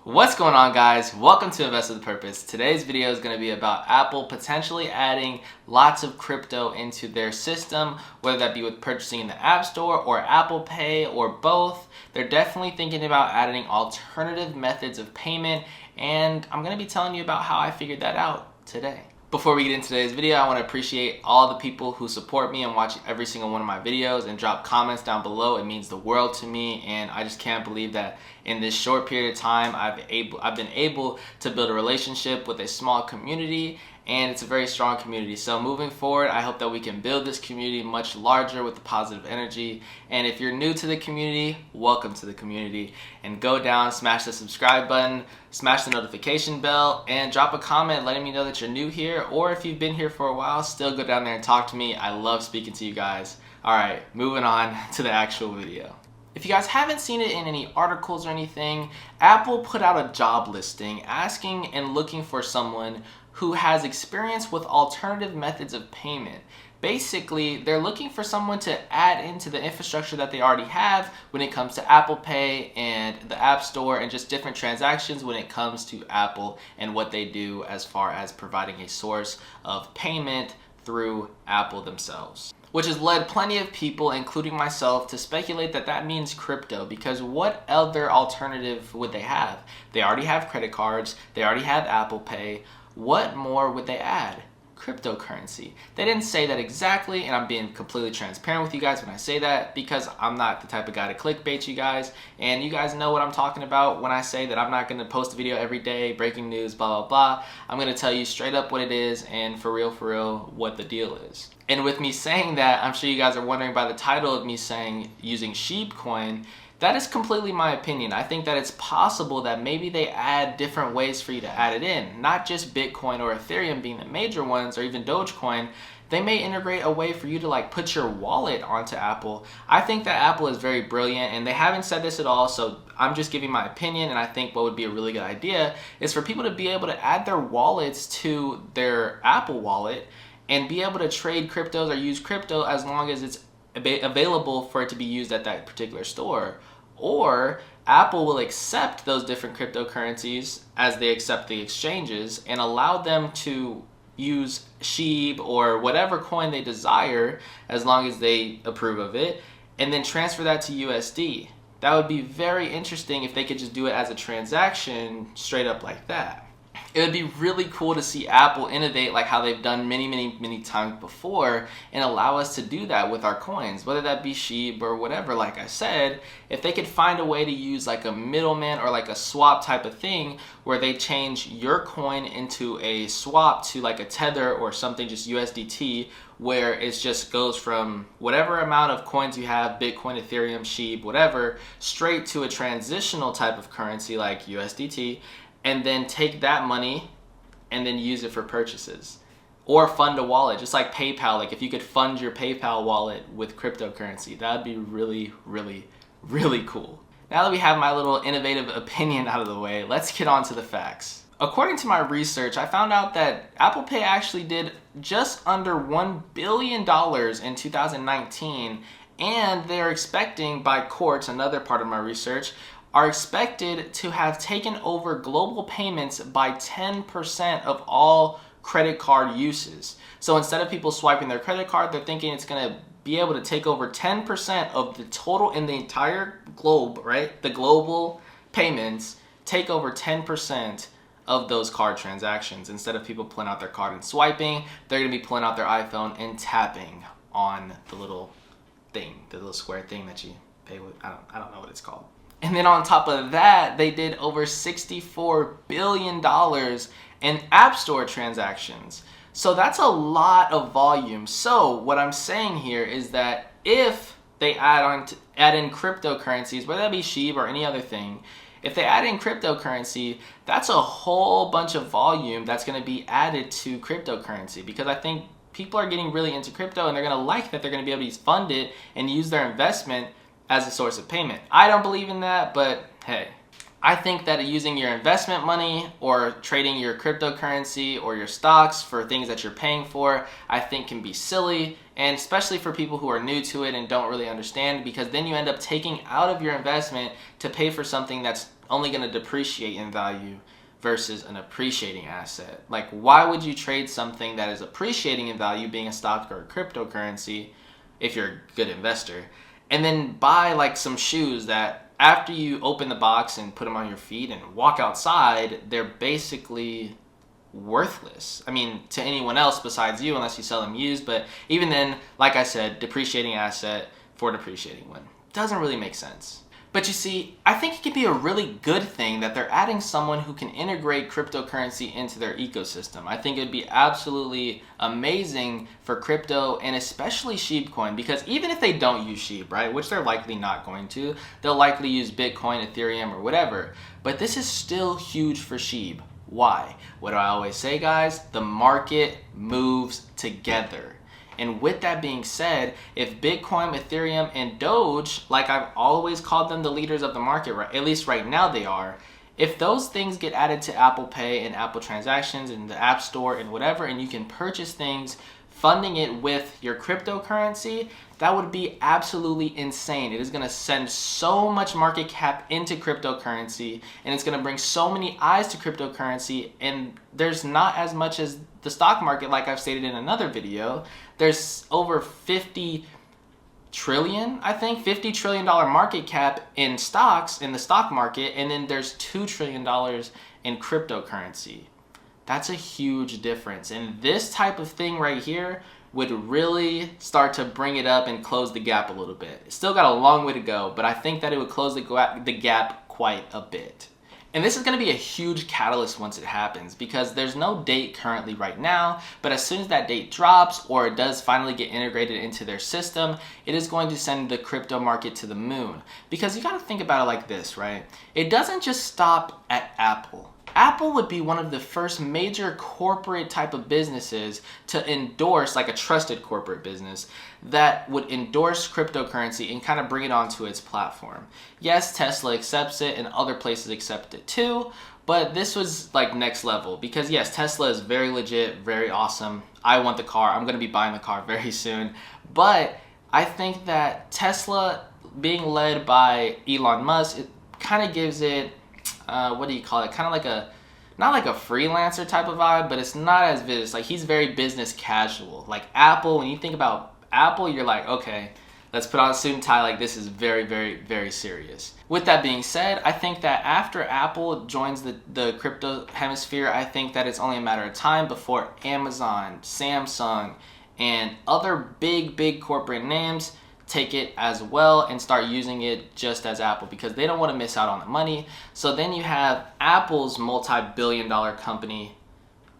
What's going on, guys? Welcome to Invest with Purpose. Today's video is going to be about Apple potentially adding lots of crypto into their system, whether that be with purchasing in the App Store or Apple Pay or both. They're definitely thinking about adding alternative methods of payment, and I'm going to be telling you about how I figured that out today. Before we get into today's video, I want to appreciate all the people who support me and watch every single one of my videos and drop comments down below. It means the world to me, and I just can't believe that in this short period of time I've been able to build a relationship with a small community, and it's a very strong community. So moving forward, I hope that we can build this community much larger with the positive energy. And if you're new to the community, welcome to the community. And go down, smash the subscribe button, smash the notification bell, and drop a comment letting me know that you're new here. Or if you've been here for a while, still go down there and talk to me. I love speaking to you guys. All right, moving on to the actual video. If you guys haven't seen it in any articles or anything, Apple put out a job listing asking and looking for someone who has experience with alternative methods of payment. Basically, they're looking for someone to add into the infrastructure that they already have when it comes to Apple Pay and the App Store and just different transactions when it comes to Apple and what they do as far as providing a source of payment through Apple themselves. Which has led plenty of people, including myself, to speculate that that means crypto, because what other alternative would they have? They already have credit cards, they already have Apple Pay. What more would they add? Cryptocurrency. They didn't say that exactly, and I'm being completely transparent with you guys when I say that, because I'm not the type of guy to clickbait you guys, and you guys know what I'm talking about when I say that I'm not going to post a video every day, breaking news, blah, blah, blah. I'm going to tell you straight up what it is, and for real, what the deal is. And with me saying that, I'm sure you guys are wondering by the title of me saying using Shib coin, that is completely my opinion. I think that it's possible that maybe they add different ways for you to add it in, not just Bitcoin or Ethereum being the major ones, or even Dogecoin. They may integrate a way for you to like put your wallet onto Apple. I think that Apple is very brilliant, and they haven't said this at all, so I'm just giving my opinion. And I think what would be a really good idea is for people to be able to add their wallets to their Apple wallet and be able to trade cryptos or use crypto as long as it's available for it to be used at that particular store. Or Apple will accept those different cryptocurrencies as they accept the exchanges and allow them to use Shib or whatever coin they desire as long as they approve of it, and then transfer that to USD. That would be very interesting if they could just do it as a transaction straight up like that. It would be really cool to see Apple innovate like how they've done many times before and allow us to do that with our coins, whether that be Shib or whatever. Like I said, if they could find a way to use like a middleman or like a swap type of thing where they change your coin into a swap to like a Tether or something, just USDT, where it just goes from whatever amount of coins you have, Bitcoin, Ethereum, Shib, whatever, straight to a transitional type of currency like USDT, and then take that money and then use it for purchases. Or fund a wallet, just like PayPal. Like if you could fund your PayPal wallet with cryptocurrency, that would be really cool. Now that we have my little innovative opinion out of the way, let's get on to the facts. According to my research, I found out that Apple Pay actually did just under $1 billion in 2019, and they're expecting by courts, another part of my research, are expected to have taken over global payments by 10% of all credit card uses. So instead of people swiping their credit card, they're thinking it's going to be able to take over 10% of the total in the entire globe, right? The global payments take over 10% of those card transactions. Instead of people pulling out their card and swiping, they're going to be pulling out their iPhone and tapping on the little thing, the little square thing that you pay with. I don't know what it's called. And then on top of that, they did over $64 billion in App Store transactions. So that's a lot of volume. So what I'm saying here is that if they add in cryptocurrencies, whether that be Shib or any other thing, if they add in cryptocurrency, that's a whole bunch of volume that's going to be added to cryptocurrency, because I think people are getting really into crypto and they're going to like that they're going to be able to fund it and use their investment as a source of payment. I don't believe in that, but hey, I think that using your investment money or trading your cryptocurrency or your stocks for things that you're paying for, I think can be silly, and especially for people who are new to it and don't really understand, because then you end up taking out of your investment to pay for something that's only going to depreciate in value versus an appreciating asset. Like, why would you trade something that is appreciating in value, being a stock or a cryptocurrency, if you're a good investor, and then buy like some shoes that after you open the box and put them on your feet and walk outside, they're basically worthless. I mean, to anyone else besides you, unless you sell them used. But even then, like I said, depreciating asset for depreciating one. Doesn't really make sense. But you see, I think it could be a really good thing that they're adding someone who can integrate cryptocurrency into their ecosystem. I think it would be absolutely amazing for crypto and especially Shib coin, because even if they don't use Shib, right, which they're likely not going to, they'll likely use Bitcoin, Ethereum, or whatever. But this is still huge for Shib. Why? What do I always say, guys? The market moves together. And with that being said, if Bitcoin, Ethereum, and Doge, like I've always called them the leaders of the market, right, at least right now they are, if those things get added to Apple Pay and Apple transactions and the App Store and whatever, and you can purchase things funding it with your cryptocurrency, that would be absolutely insane. It is going to send so much market cap into cryptocurrency, and it's going to bring so many eyes to cryptocurrency, and there's not as much as the stock market, like I've stated in another video. There's over 50 trillion, I think, $50 trillion market cap in stocks in the stock market, and then there's $2 trillion in cryptocurrency. That's a huge difference. And this type of thing right here would really start to bring it up and close the gap a little bit. It's still got a long way to go, but I think that it would close the gap quite a bit. And this is going to be a huge catalyst once it happens, because there's no date currently right now, but as soon as that date drops or it does finally get integrated into their system, it is going to send the crypto market to the moon. Because you got to think about it like this, right? It doesn't just stop at Apple. Apple would be one of the first major corporate type of businesses to endorse, like a trusted corporate business, that would endorse cryptocurrency and kind of bring it onto its platform. Yes, Tesla accepts it and other places accept it too, but this was like next level, because yes, Tesla is very legit, very awesome. I want the car. I'm going to be buying the car very soon. But I think that Tesla being led by Elon Musk, it kind of gives it what do you call it? Kind of like a, not like a freelancer type of vibe, but it's not as business. Like, he's very business casual. Like Apple, when you think about Apple, you're like, okay, let's put on a suit and tie. Like, this is very, very, very serious. With that being said, I think that after Apple joins the crypto hemisphere, I think that it's only a matter of time before Amazon, Samsung, and other big corporate names take it as well and start using it just as Apple, because they don't want to miss out on the money. So then you have Apple's multi-billion-dollar company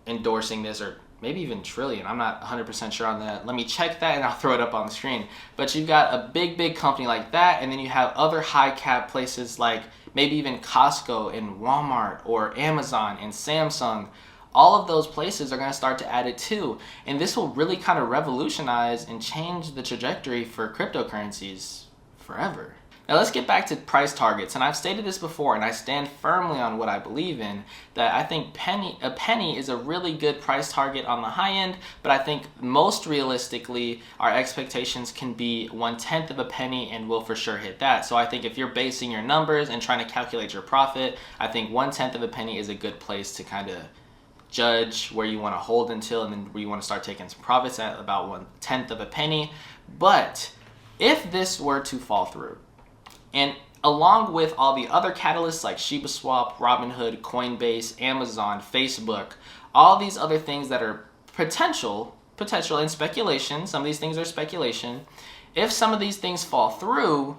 endorsing this, or maybe even trillion. I'm not 100% sure on that. Let me check that and I'll throw it up on the screen. But you've got a big company like that, and then you have other high cap places like maybe even Costco and Walmart or Amazon and Samsung. All of those places are going to start to add it too. And this will really kind of revolutionize and change the trajectory for cryptocurrencies forever. Now let's get back to price targets. And I've stated this before, and I stand firmly on what I believe in, that I think a penny is a really good price target on the high end, but I think most realistically our expectations can be 1/10 of a penny, and we'll for sure hit that. So I think if you're basing your numbers and trying to calculate your profit, I think 1/10 of a penny is a good place to kind of judge where you want to hold until, and then where you want to start taking some profits at about 1/10 of a penny. But if this were to fall through, and along with all the other catalysts like Shiba Swap, Robinhood, Coinbase, Amazon, Facebook, all these other things that are potential and speculation, some of these things are speculation, if some of these things fall through,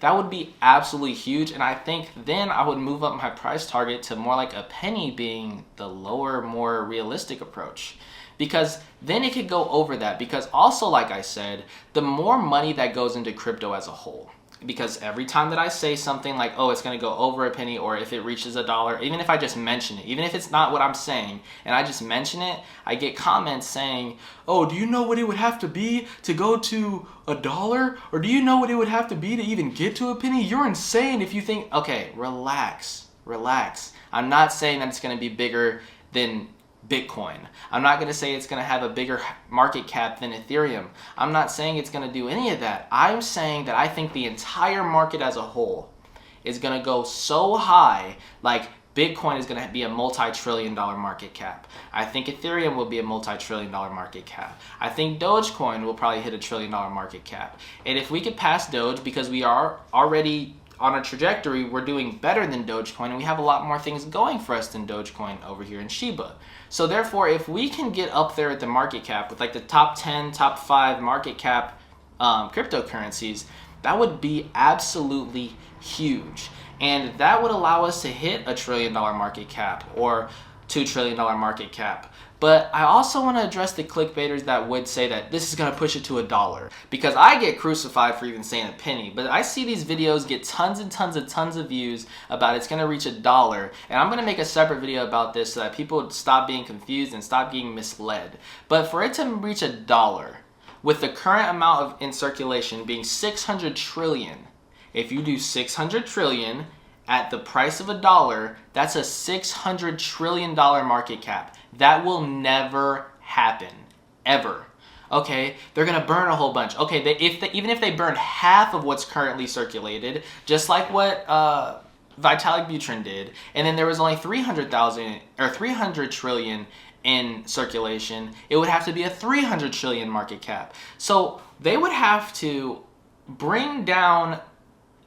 that would be absolutely huge. And I think then I would move up my price target to more like a penny being the lower, more realistic approach. Because then it could go over that. Because also, like I said, the more money that goes into crypto as a whole, because every time that I say something like, oh, it's going to go over a penny, or if it reaches $1, even if I just mention it, even if it's not what I'm saying, and I just mention it, I get comments saying, oh, do you know what it would have to be to go to $1? Or do you know what it would have to be to even get to a penny? You're insane if you think, okay, relax. I'm not saying that it's going to be bigger than Bitcoin. I'm not going to say it's going to have a bigger market cap than Ethereum. I'm not saying it's going to do any of that. I'm saying that I think the entire market as a whole is going to go so high, like Bitcoin is going to be a multi-trillion-dollar market cap. I think Ethereum will be a multi-trillion-dollar market cap. I think Dogecoin will probably hit a trillion-dollar market cap. And if we could pass Doge, because we are already on a trajectory, we're doing better than Dogecoin, and we have a lot more things going for us than Dogecoin over here in Shiba. So therefore, if we can get up there at the market cap with like the top 10, top 5 market cap cryptocurrencies, that would be absolutely huge. And that would allow us to hit a $1 trillion market cap or $2 trillion market cap. But I also want to address the clickbaiters that would say that this is going to push it to $1, because I get crucified for even saying a penny. But I see these videos get tons and tons of views about it's going to reach $1, and I'm going to make a separate video about this so that people would stop being confused and stop getting misled. But for it to reach $1, with the current amount in circulation being 600 trillion, if you do 600 trillion at the price of $1, that's a $600 trillion market cap. That will never happen, ever. Okay, they're gonna burn a whole bunch. Okay, even if they burn half of what's currently circulated, just like what Vitalik Buterin did, and then there was only 300,000 or 300 trillion in circulation, it would have to be a 300 trillion market cap. So they would have to bring down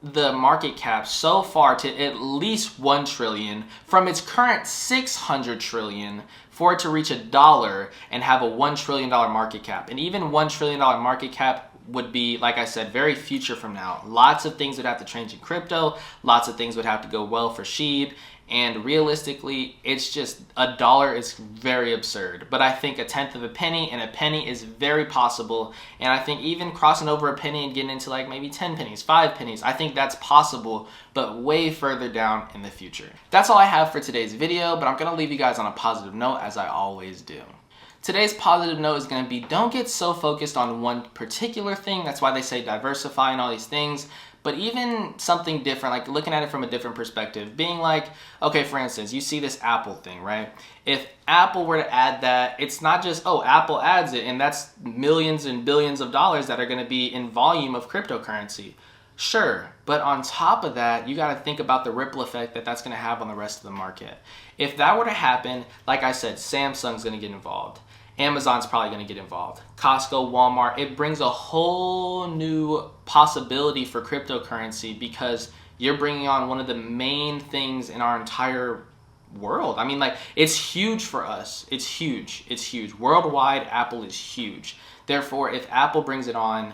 the market cap so far to at least 1 trillion from its current 600 trillion for it to reach $1 and have a $1 trillion market cap. And even $1 trillion market cap would be, like I said, very future from now. Lots of things would have to change in crypto. Lots of things would have to go well for Shib. And realistically, it's just $1 is very absurd. But I think a tenth of a penny, and a penny is very possible. And I think even crossing over a penny and getting into like maybe 10 pennies, 5 pennies, I think that's possible, but way further down in the future. That's all I have for today's video, but I'm gonna leave you guys on a positive note, as I always do. Today's positive note is going to be, don't get so focused on one particular thing. That's why they say diversify and all these things. But even something different, like looking at it from a different perspective, being like, okay, for instance, you see this Apple thing, right? If Apple were to add that, it's not just, oh, Apple adds it, and that's millions and billions of dollars that are going to be in volume of cryptocurrency. Sure, but on top of that, you got to think about the ripple effect that that's going to have on the rest of the market. If that were to happen, like I said, Samsung's going to get involved. Amazon's probably going to get involved. Costco, Walmart, it brings a whole new possibility for cryptocurrency because you're bringing on one of the main things in our entire world. I mean, like, it's huge for us. It's huge. It's huge. Worldwide, Apple is huge. Therefore, if Apple brings it on,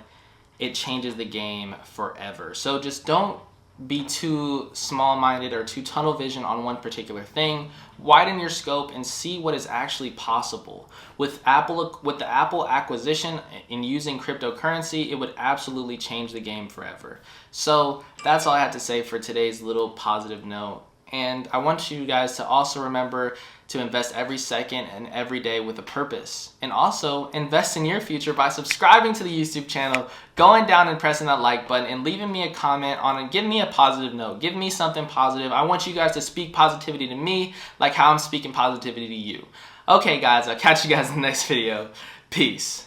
it changes the game forever. So just don't be too small-minded or too tunnel vision on one particular thing. Widen your scope and see what is actually possible. With the Apple acquisition in using cryptocurrency, it would absolutely change the game forever. So that's all I have to say for today's little positive note. And I want you guys to also remember to invest every second and every day with a purpose. And also invest in your future by subscribing to the YouTube channel, going down and pressing that like button, and leaving me a comment on it. Give me a positive note. Give me something positive. I want you guys to speak positivity to me like how I'm speaking positivity to you. Okay guys, I'll catch you guys in the next video. Peace.